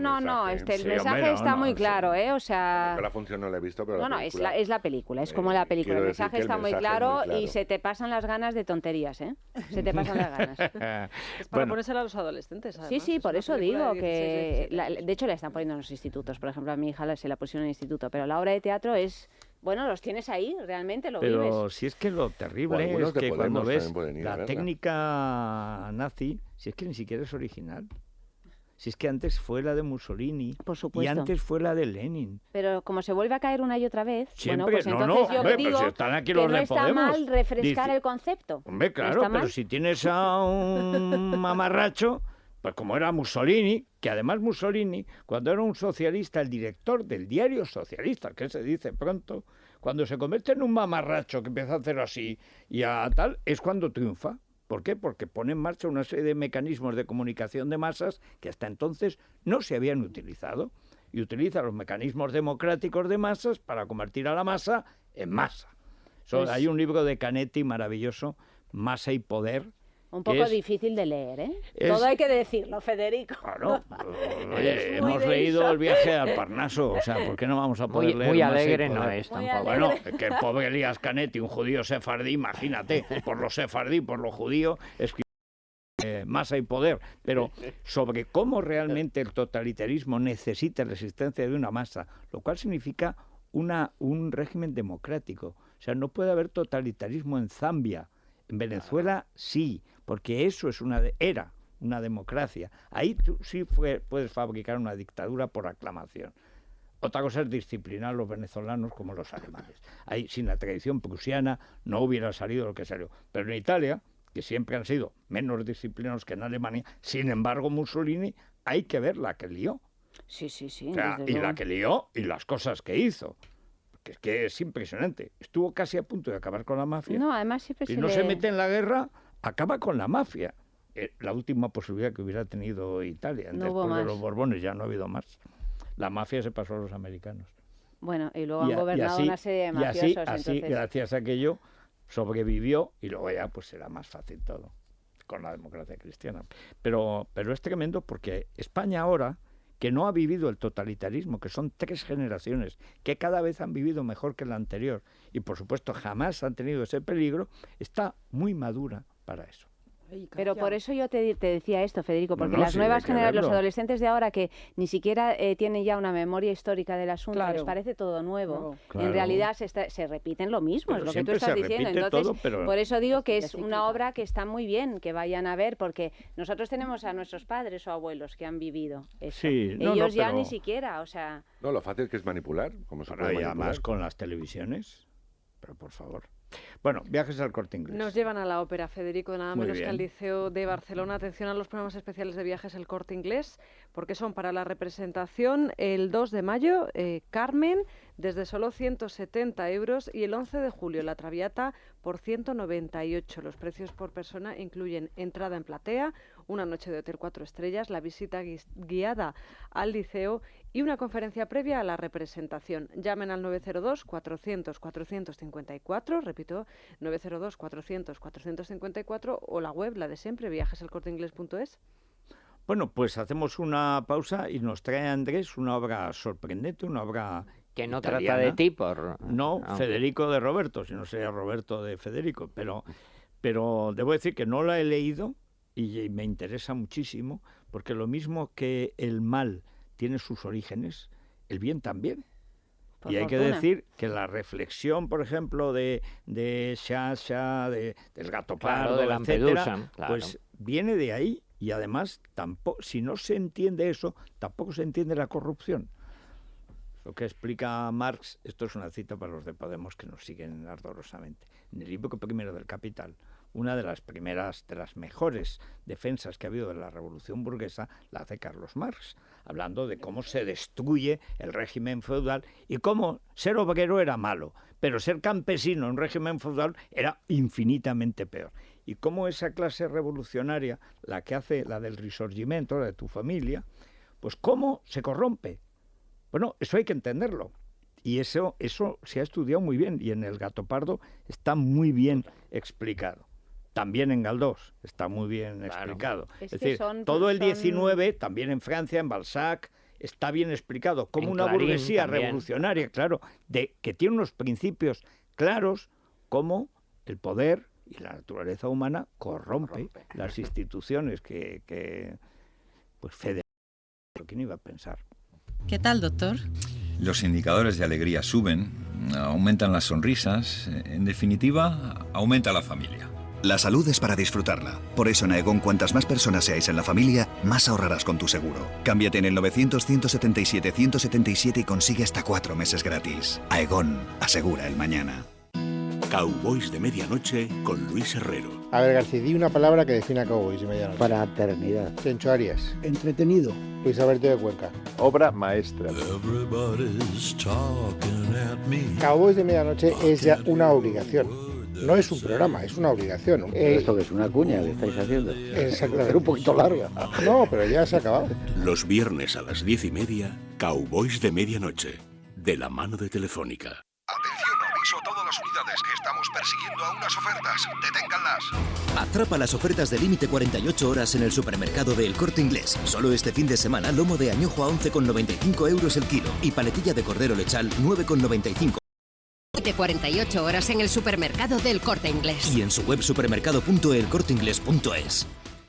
el mensaje está muy claro, ¿eh? O sea... La función no la he visto, pero es la película, es como la película. El mensaje está muy claro y se te pasan las ganas de tonterías, ¿eh? Se te pasan las ganas. Es para ponérsela a los adolescentes, además. Sí, por eso digo que... De hecho, la están poniendo en los institutos. Por ejemplo, a mi hija se la pusieron en el instituto, pero la obra de teatro es... Bueno, los tienes ahí, realmente lo vives. Pero si es que lo terrible es que cuando ves la técnica nazi, si es que ni siquiera es original. Si es que antes fue la de Mussolini, por supuesto, y antes fue la de Lenin. Pero como se vuelve a caer una y otra vez, siempre, bueno, pues entonces yo digo si están aquí que los no está Podemos, mal refrescar el concepto. Hombre, claro, pero si tienes a un mamarracho... Pues como era Mussolini, que además Mussolini, cuando era un socialista, el director del diario socialista, que se dice pronto, cuando se convierte en un mamarracho que empieza a hacer así y a tal, es cuando triunfa. ¿Por qué? Porque pone en marcha una serie de mecanismos de comunicación de masas que hasta entonces no se habían utilizado. Y utiliza los mecanismos democráticos de masas para convertir a la masa en masa. Hay un libro de Canetti maravilloso, Masa y Poder. Un poco difícil de leer, ¿eh? Todo hay que decirlo, Federico. Claro, hemos leído El viaje al Parnaso, o sea, ¿por qué no vamos a poder leer? Muy alegre no es tampoco. Bueno, que el pobre Elías Canetti, un judío sefardí, imagínate, por lo sefardí, por lo judío, escribió Masa y Poder, pero sobre cómo realmente el totalitarismo necesita resistencia de una masa, lo cual significa un régimen democrático. O sea, no puede haber totalitarismo en Zambia. En Venezuela sí, porque eso era una democracia. Ahí tú sí puedes fabricar una dictadura por aclamación. Otra cosa es disciplinar a los venezolanos como los alemanes. Ahí, sin la tradición prusiana, no hubiera salido lo que salió. Pero en Italia, que siempre han sido menos disciplinados que en Alemania, sin embargo, Mussolini, hay que ver la que lió. Sí, sí, sí. O sea, y la que lió y las cosas que hizo. Que es que es impresionante. Estuvo casi a punto de acabar con la mafia. No, además siempre si no se mete en la guerra, acaba con la mafia. La última posibilidad que hubiera tenido Italia. No Después hubo de más. los Borbones ya no ha habido más. La mafia se pasó a los americanos. Bueno, y luego han gobernado una serie de mafiosos. Así, entonces... gracias a aquello, sobrevivió y luego ya pues será más fácil todo con la democracia cristiana. Pero es tremendo porque España ahora, que no ha vivido el totalitarismo, que son 3 generaciones, que cada vez han vivido mejor que la anterior, y por supuesto jamás han tenido ese peligro, está muy madura para eso. Pero por eso yo te decía esto, Federico, porque No, las sí, nuevas hay que generaciones, los verlo. adolescentes de ahora que ni siquiera tienen ya una memoria histórica del asunto, Claro. les parece todo nuevo. Claro. En realidad se repiten lo mismo, Pero es lo que tú siempre estás se diciendo. repite Entonces, todo, pero- por eso digo que es cíclica. una obra que está muy bien que vayan a ver, porque nosotros tenemos a nuestros padres o abuelos que han vivido eso. Sí, no, Ellos ya pero- ni siquiera, o sea... No, lo fácil que es manipular, como se Bueno, puede y manipular. además con las televisiones, pero por favor. Bueno, viajes al Corte Inglés. Nos llevan a la ópera, Federico, nada Muy menos que al bien. Liceo de Barcelona. Atención a los programas especiales de viajes El Corte Inglés, porque son para la representación el 2 de mayo, Carmen, desde solo 170 euros, y el 11 de julio, La Traviata, por 198. Los precios por persona incluyen entrada en platea, una noche de hotel 4 estrellas, la visita guiada al liceo y una conferencia previa a la representación. Llamen al 902-400-454, repito, 902-400-454, o la web, la de siempre, viajeselcorteinglés.es. Bueno, pues hacemos una pausa y nos trae Andrés una obra sorprendente, una obra Que no italiana. trata de ti, por... No, Ah. Federico de Roberto, si no sería Roberto de Federico, pero debo decir que no la he leído y me interesa muchísimo, porque lo mismo que el mal tiene sus orígenes, el bien también. Por Y hay que fortuna. decir que la reflexión, por ejemplo, de Sciascia, del gato Claro, pardo, de etcétera, Lampedusa, claro. pues viene de ahí, y además tampoco, si no se entiende eso, tampoco se entiende la corrupción. Lo que explica Marx, esto es una cita para los de Podemos que nos siguen ardorosamente, en el libro primero del Capital, una de las primeras, de las mejores defensas que ha habido de la revolución burguesa, la hace Carlos Marx, hablando de cómo se destruye el régimen feudal y cómo ser obrero era malo, pero ser campesino en régimen feudal era infinitamente peor. Y cómo esa clase revolucionaria, la que hace la del Risorgimento, la de tu familia, pues cómo se corrompe. Bueno, eso hay que entenderlo. Y eso se ha estudiado muy bien, y en El gato pardo está muy bien explicado. También en Galdós está muy bien explicado. Es Es que decir, son- todo el son- 19, también en Francia, en Balzac, está bien explicado. Como En una Clarín burguesía también. revolucionaria, claro, que tiene unos principios claros, como el poder y la naturaleza humana corrompe las instituciones que pues Federico, ¿quién iba a pensar? ¿Qué tal, doctor? Los indicadores de alegría suben, aumentan las sonrisas, en definitiva, aumenta la familia. La salud es para disfrutarla. Por eso en Aegon, cuantas más personas seáis en la familia, más ahorrarás con tu seguro. Cámbiate en el 900-177-177 y consigue hasta 4 meses gratis. Aegon, asegura el mañana. Cowboys de Medianoche con Luis Herrero. A ver, García, di una palabra que defina Cowboys de Medianoche. Fraternidad. Tencho Arias. Entretenido. Luis Alberto de Cuenca. Obra maestra. Cowboys de Medianoche es ya una obligación. No es un programa, es una obligación. ¿Esto que es una cuña que estáis haciendo? Exactamente. Era un poquito larga. No, pero ya se ha acabado. Los viernes a las 10:30, Cowboys de Medianoche, de la mano de Telefónica. Atención, aviso a todas las unidades que estamos persiguiendo a unas ofertas. Deténganlas. Atrapa las ofertas de límite 48 horas en el supermercado de El Corte Inglés. Solo este fin de semana, lomo de añojo a 11,95 euros el kilo y paletilla de cordero lechal 9,95. De 48 horas en el supermercado del Corte Inglés. Y en su web supermercado.elcorteinglés.es.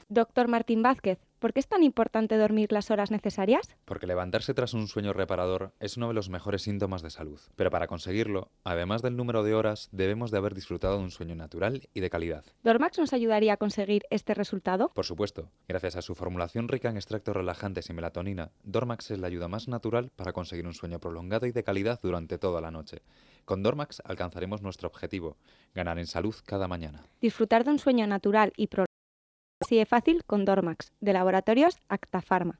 Doctor Martín Vázquez, ¿por qué es tan importante dormir las horas necesarias? Porque levantarse tras un sueño reparador es uno de los mejores síntomas de salud. Pero para conseguirlo, además del número de horas, debemos de haber disfrutado de un sueño natural y de calidad. ¿Dormax nos ayudaría a conseguir este resultado? Por supuesto, gracias a su formulación rica en extractos relajantes y melatonina, Dormax es la ayuda más natural para conseguir un sueño prolongado y de calidad durante toda la noche. Con Dormax alcanzaremos nuestro objetivo, ganar en salud cada mañana. Disfrutar de un sueño natural y prolongado así de fácil con Dormax, de Laboratorios Acta Pharma.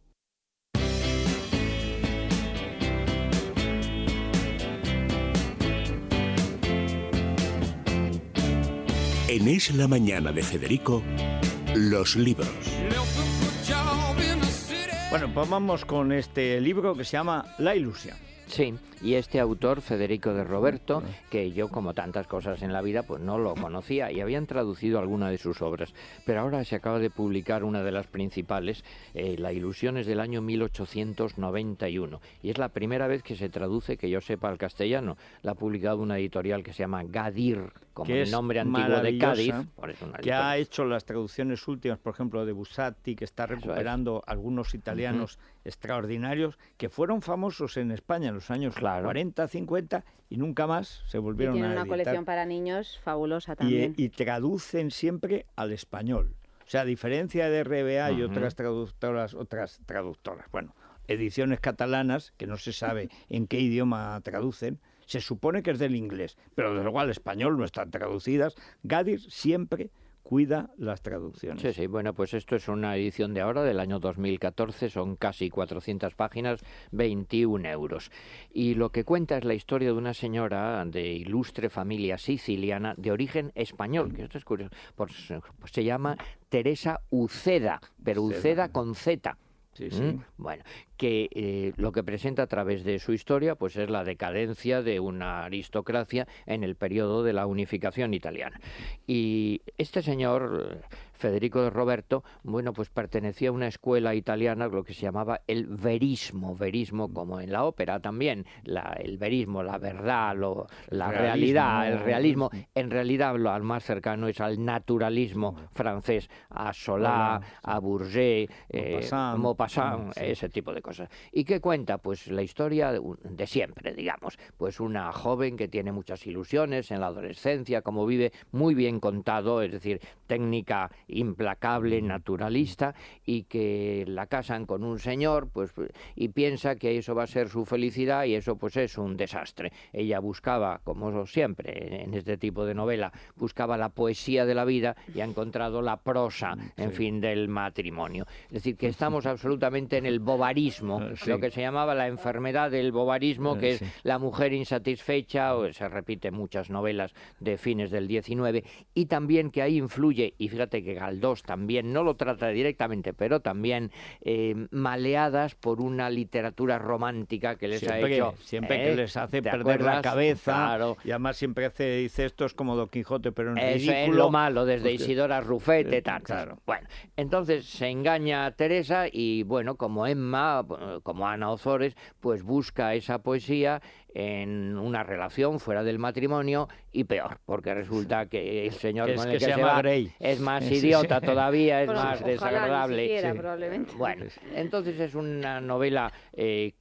En Es la Mañana de Federico, los libros. Bueno, pues vamos con este libro que se llama La ilusión. Sí, y este autor, Federico de Roberto, que yo, como tantas cosas en la vida, pues no lo conocía y habían traducido alguna de sus obras, pero ahora se acaba de publicar una de las principales, La ilusión, es del año 1891, y es la primera vez que se traduce, que yo sepa, al castellano. La ha publicado una editorial que se llama Gadir, como que el nombre antiguo de Cádiz, por eso una que ha hecho las traducciones últimas, por ejemplo, de Bussati, que está recuperando algunos italianos extraordinarios que fueron famosos en España en los años 40, 50 y nunca más se volvieron a editar. Tiene una colección para niños fabulosa también. Y traducen siempre al español. O sea, a diferencia de RBA y otras traductoras, bueno, ediciones catalanas, que no se sabe en qué idioma traducen, se supone que es del inglés, pero desde luego al español no están traducidas. Gadir siempre cuida las traducciones. Sí, sí, bueno, pues esto es una edición de ahora, del año 2014, son casi 400 páginas, 21 euros. Y lo que cuenta es la historia de una señora de ilustre familia siciliana de origen español, que esto es curioso, pues se llama Teresa Uceda, pero Uceda con Z. Sí, sí. Bueno, que lo que presenta a través de su historia pues es la decadencia de una aristocracia en el periodo de la unificación italiana. Y este señor, Federico de Roberto, bueno, pues pertenecía a una escuela italiana, lo que se llamaba el verismo como en la ópera también, el verismo, la verdad, la realidad, el realismo. En realidad lo al más cercano es al naturalismo francés, a Solá, a Bourget, Maupassant, ese tipo de cosas. ¿Y qué cuenta? Pues la historia de siempre, digamos. Pues una joven que tiene muchas ilusiones en la adolescencia, como vive, muy bien contado, es decir, técnica implacable, naturalista, y que la casan con un señor, pues, y piensa que eso va a ser su felicidad, y eso pues es un desastre. Ella buscaba, como siempre en este tipo de novela, buscaba la poesía de la vida y ha encontrado la prosa, en fin, del matrimonio. Es decir, que estamos absolutamente en el bovarismo, lo que se llamaba la enfermedad del bovarismo, que es la mujer insatisfecha, o se repite en muchas novelas de fines del 19, y también que ahí influye, y fíjate que Galdós también no lo trata directamente, pero también maleadas por una literatura romántica que les ha hecho... Siempre que les hace perder la cabeza, y además siempre dice esto es como Don Quijote, pero en ridículo. Eso es lo malo, desde Isidora Rufete, tal. Claro. Bueno, entonces se engaña a Teresa y, bueno, como Emma, como Ana Ozores, pues busca esa poesía en una relación fuera del matrimonio y peor, porque resulta que el señor con el que se va es más idiota todavía, es más desagradable. Siquiera, probablemente. Bueno, entonces es una novela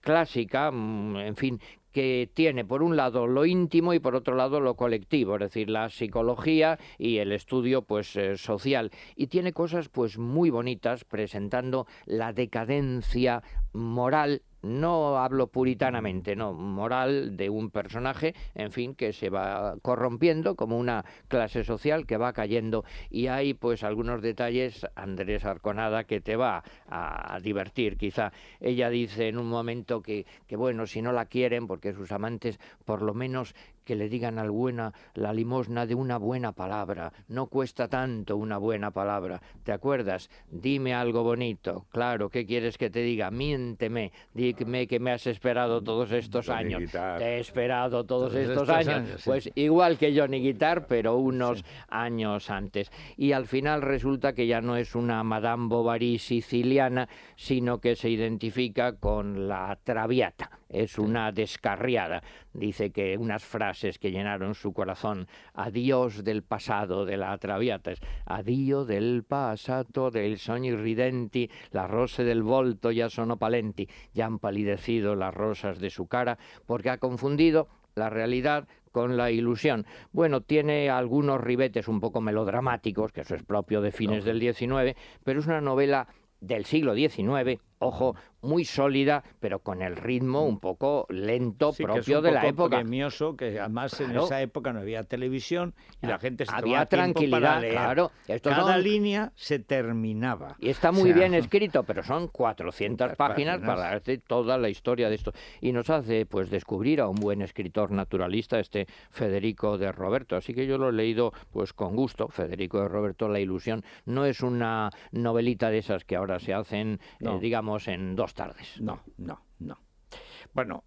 clásica, en fin, que tiene por un lado lo íntimo y por otro lado lo colectivo, es decir, la psicología y el estudio pues social, y tiene cosas pues muy bonitas presentando la decadencia moral. No hablo puritanamente, no, moral de un personaje, en fin, que se va corrompiendo como una clase social que va cayendo, y hay pues algunos detalles, Andrés Arconada, que te va a divertir quizá. Ella dice en un momento que bueno, si no la quieren, porque sus amantes por lo menos que le digan al buena la limosna de una buena palabra, no cuesta tanto una buena palabra, ¿te acuerdas? Dime algo bonito, claro, ¿qué quieres que te diga? Miénteme, dime que me has esperado todos estos años. Te he esperado todos estos años, pues igual que Johnny Guitar, pero unos años antes. Y al final resulta que ya no es una Madame Bovary siciliana, sino que se identifica con la Traviata. es una descarriada. Dice que unas frases que llenaron su corazón: adiós del pasado de la Traviata, addio del passato del sogni ridenti, la rose del volto ya sono palenti, ya han palidecido las rosas de su cara, porque ha confundido la realidad con la ilusión. Bueno, tiene algunos ribetes un poco melodramáticos, que eso es propio de fines del XIX, pero es una novela del siglo XIX, ojo, muy sólida, pero con el ritmo un poco lento, Sí, propio que es un de la poco época. premioso, que además en Claro. esa época no había televisión y la gente se Había tomaba tiempo para tranquilidad, leer. claro. Estos Cada son- línea se terminaba. Y está O muy sea, bien escrito, pero son 400 páginas páginas. para darte toda la historia de esto. Y nos hace pues descubrir a un buen escritor naturalista, Federico de Roberto. Así que yo lo he leído pues con gusto. Federico de Roberto, La ilusión, no es una novelita de esas que ahora se hacen, No. digamos, en 2 tardes. No. Bueno,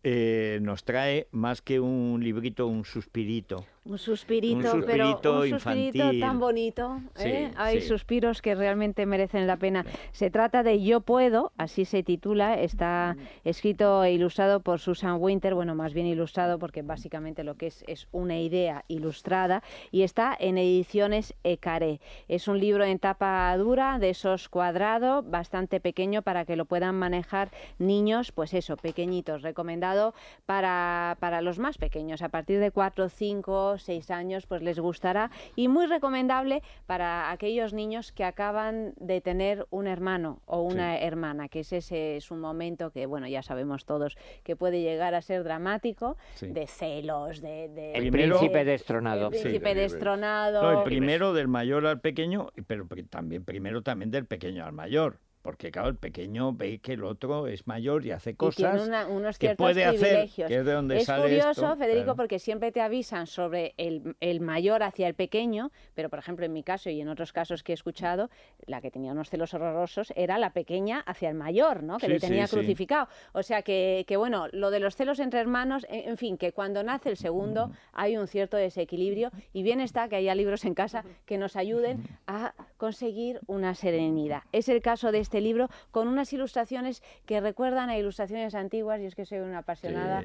nos trae más que un librito, un suspirito. Un suspirito, Un pero suspirito un suspirito infantil. tan bonito. ¿eh? Sí, Hay sí. suspiros que realmente merecen la pena. Se trata de Yo puedo, así se titula. Está escrito e ilustrado por Susan Winter, bueno, más bien ilustrado porque básicamente lo que es una idea ilustrada, y está en ediciones Ecaré. Es un libro en tapa dura, de esos cuadrado, bastante pequeño para que lo puedan manejar niños, pues eso, pequeñitos. Recomendado para los más pequeños, a partir de 4, 5, 6 años, pues les gustará, y muy recomendable para aquellos niños que acaban de tener un hermano o una hermana, que ese es un momento que, bueno, ya sabemos todos que puede llegar a ser dramático, Sí. de celos, de El príncipe destronado. El príncipe destronado. No, el primero del mayor al pequeño, pero también del pequeño al mayor. Porque claro, el pequeño ve que el otro es mayor y hace Y tiene cosas unos que ciertos puede hacer, privilegios. que es de donde Es sale curioso, esto, Federico, claro. porque siempre te avisan sobre el mayor hacia el pequeño, pero por ejemplo en mi caso y en otros casos que he escuchado, la que tenía unos celos horrorosos era la pequeña hacia el mayor, ¿no? Que Sí, le tenía sí. crucificado. O sea que bueno, lo de los celos entre hermanos, en fin, que cuando nace el segundo hay un cierto desequilibrio, y bien está que haya libros en casa que nos ayuden a conseguir una serenidad. Es el caso de este libro, con unas ilustraciones que recuerdan a ilustraciones antiguas. Y es que soy una apasionada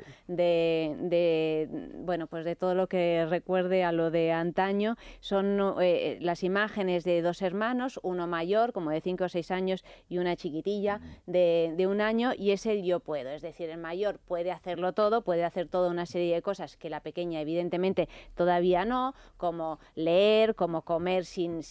bueno, pues de todo lo que recuerde a lo de antaño. Son las imágenes de 2 hermanos, uno mayor, como de 5 o 6 años, y una chiquitilla de 1 año, y es el yo puedo. Es decir, el mayor puede hacerlo todo, puede hacer toda una serie de cosas que la pequeña evidentemente todavía no, como leer, como comer sin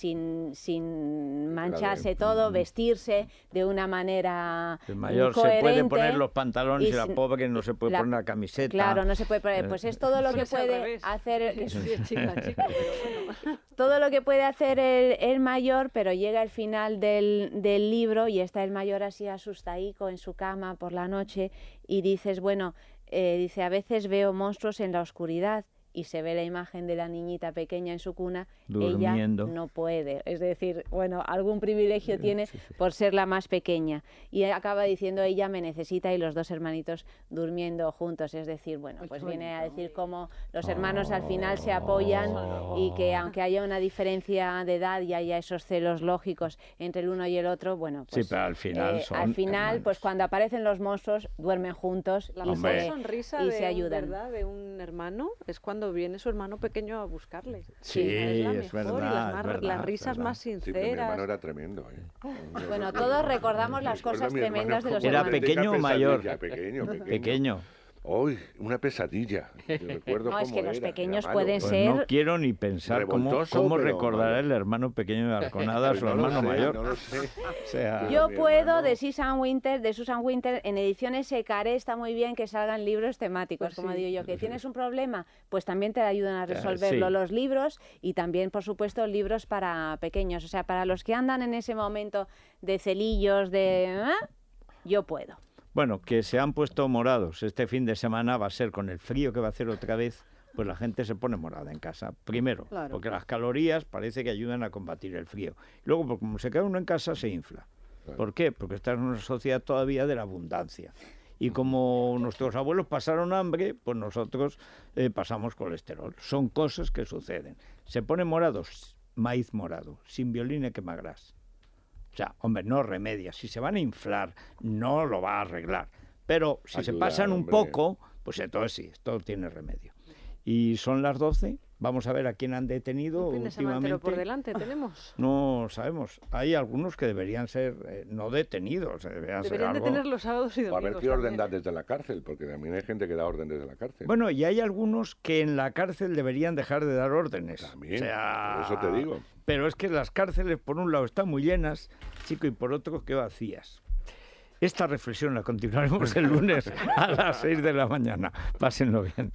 mancharse todo, vestirse de una manera El mayor se puede coherente, poner los pantalones y la sin- pobre no se puede poner la camiseta. Claro, no se puede poner, pues es todo lo que Eso es al puede revés. hacer. Eso sí es chica, chico, pero bueno. Todo lo que puede hacer el mayor, pero llega el final del libro y está el mayor así asustadico en su cama por la noche, y dices, bueno, dice, a veces veo monstruos en la oscuridad, y se ve la imagen de la niñita pequeña en su cuna, Durmiendo. ella no puede. Es decir, bueno, algún privilegio tiene por ser la más pequeña. Y acaba diciendo, ella me necesita, y los 2 hermanitos durmiendo juntos. Es decir, bueno, pues viene a decir cómo los hermanos al final se apoyan, y que aunque haya una diferencia de edad y haya esos celos lógicos entre el uno y el otro, bueno, Sí, pues pero al final son hermanos. pues cuando aparecen los monstruos, duermen juntos La y mejor se, sonrisa y de, se ayudan. ¿verdad?, de un hermano es cuando viene su hermano pequeño a buscarle. Sí, es la es mejor, y verdad, las, es verdad, las es risas verdad. más Sí, pero mi sinceras. hermano era tremendo. Bueno, todos recordamos las Recuerdo a cosas mi hermano tremendas de los como ¿Era una hermanos. pequeño o auténtica mayor? pesadilla, pequeño. Pequeño. Uy, una pesadilla. Yo recuerdo No, es cómo que los era, pequeños era malo. pueden Pues ser- no quiero ni pensar Revoltoso, cómo pero recordará malo. el hermano pequeño de Arconada a su No lo hermano sé, mayor. no lo sé. O sea, Yo mi puedo, hermano- de Susan Winter, en ediciones Ecaré está muy bien que salgan libros temáticos, Pues como sí. digo yo, que tienes un problema, pues también te ayudan a resolverlo sí. los libros, y también, por supuesto, libros para pequeños, o sea, para los que andan en ese momento de celillos, yo puedo. bueno, que se han puesto morados. Este fin de semana va a ser, con el frío que va a hacer otra vez, pues la gente se pone morada en casa. Primero, Claro. porque las calorías parece que ayudan a combatir el frío. Luego, porque como se queda uno en casa, se infla. ¿Por qué? Porque está en una sociedad todavía de la abundancia. Y como nuestros abuelos pasaron hambre, pues nosotros pasamos colesterol. Son cosas que suceden. Se ponen morados, maíz morado, sin violín que magras. O sea, hombre, no remedia. Si se van a inflar, no lo va a arreglar. Pero si se Ayudar, pasan un hombre. poco, pues entonces sí, esto tiene remedio. Y son las 12, vamos a ver a quién han detenido Un fin de semana entero por últimamente. delante tenemos. No sabemos. Hay algunos que deberían ser no detenidos. Deberían ser Deberían algo... detener los sábados y O a ver domingos qué orden también. da desde la cárcel, porque también hay gente que da orden desde la cárcel. Bueno, y hay algunos que en la cárcel deberían dejar de dar órdenes. También, por eso te digo. Pero es que las cárceles, por un lado, están muy llenas, chico, y por otro, qué vacías. Esta reflexión la continuaremos el lunes a las 6 de la mañana. Pásenlo bien.